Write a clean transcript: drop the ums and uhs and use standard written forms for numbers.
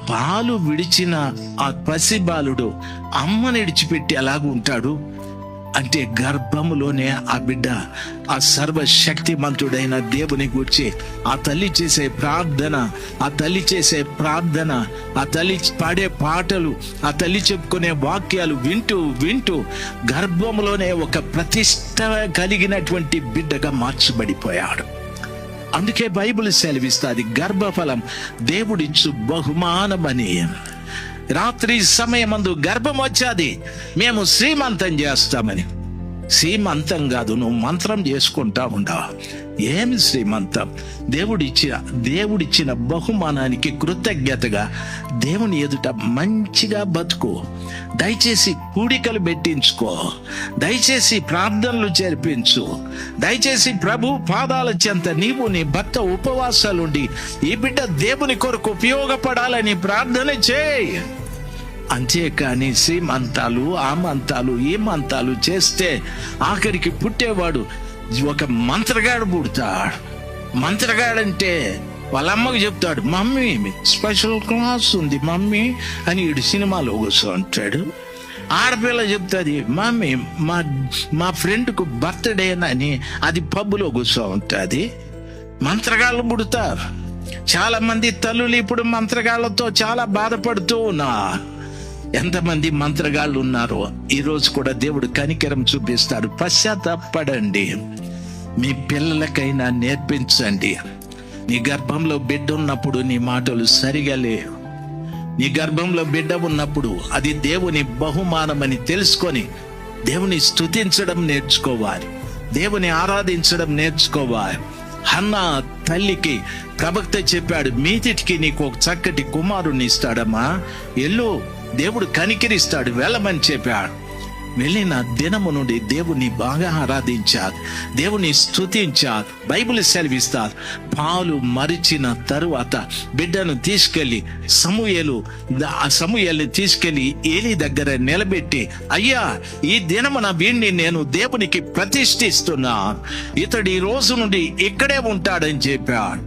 పాలు విడిచిన ఆ పసిబాలుడు అమ్మని విడిచిపెట్టి ఎలాగుంటాడు అంటే, గర్భములోనే ఆ బిడ్డ ఆ సర్వశక్తిమంతుడైన దేవుని గూర్చి ఆ తల్లి చేసే ప్రార్థన, ఆ తల్లి చేసే ప్రార్థన, ఆ తల్లి పాడే పాటలు, ఆ తల్లి చెప్పుకునే వాక్యాలు వింటూ వింటూ గర్భంలోనే ఒక ప్రతిష్ట కలిగినటువంటి బిడ్డగా మార్చబడిపోయాడు. అందుకే బైబిల్ సెలవిస్తుంది, గర్భఫలం దేవుడిచ్చు బహుమానమని. రాత్రి సమయమందు గర్భం వచ్చాది, మేము శ్రీమంతం చేస్తామని. శ్రీమంతం కాదు, నువ్వు మంత్రం చేసుకుంటా ఉండవు. ఏమి శ్రీమంతం? దేవుడిచ్చిన బహుమానానికి కృతజ్ఞతగా దేవుని ఎదుట మంచిగా బతుకు. దయచేసి కూడికలు పెట్టించుకో, దయచేసి ప్రార్థనలు జరిపించు, దయచేసి ప్రభు పాదాల చెంత నీవు నీ భర్త ఉపవాసాలుండి ఈ బిడ్డ దేవుని కొరకు ఉపయోగపడాలని ప్రార్థన చేయి. అంతేకాని శ్రీమంతాలు, ఆ మంతాలు, ఈ మంతాలు చేస్తే ఆఖరికి పుట్టేవాడు ఒక మంత్రగాడు పుడతాడు. మంత్రగాడంటే వాళ్ళ అమ్మకు చెప్తాడు, మమ్మీ స్పెషల్ క్లాస్ ఉంది మమ్మీ అని ఈడు సినిమాలో కూర్చోంటాడు. ఆడపిల్ల చెప్తుంది, మమ్మీ మా ఫ్రెండ్కు బర్త్డే అని అది పబ్బులో కూర్చో ఉంటుంది. మంత్రగాళ్ళు పుడతారు. చాలా మంది తల్లులు ఇప్పుడు మంత్రగాళ్ళతో చాలా బాధపడుతూ ఉన్నారు. ఎంతమంది మంత్రగాళ్ళు ఉన్నారో ఈరోజు కూడా దేవుడు కనికరం చూపిస్తాడు. పశ్చాత్తాపడండి, మీ పిల్లలకైనా నేర్పించండి. నీ గర్భంలో బిడ్డ ఉన్నప్పుడు నీ మాటలు సరిగా లేవు. నీ గర్భంలో బిడ్డ ఉన్నప్పుడు అది దేవుని బహుమానమని తెలుసుకొని దేవుని స్తుతించడం నేర్చుకోవాలి, దేవుని ఆరాధించడం నేర్చుకోవాలి. హన్నా తల్లికి ప్రవక్త చెప్పాడు, మీదిటికి నీకు ఒక చక్కటి కుమారుణ్ణి ఇస్తాడమ్మా, ఎల్లు దేవుడు కనికరిస్తాడు, వెళ్ళమని చెప్పాడు. వెళ్ళిన దినము నుండి దేవుని బాగా ఆరాధించారు, దేవుని స్తుతించారు. బైబిల్ సెలవిస్తారు, పాలు మరిచిన తరువాత బిడ్డను తీసుకెళ్లి సమూయేలుని తీసుకెళ్లి ఏలీ దగ్గర నిలబెట్టి, అయ్యా ఈ దినమున వీణ్ణి నేను దేవునికి ప్రతిష్ఠిస్తున్నా, ఇతడు ఈ రోజు నుండి ఇక్కడే ఉంటాడని చెప్పాడు.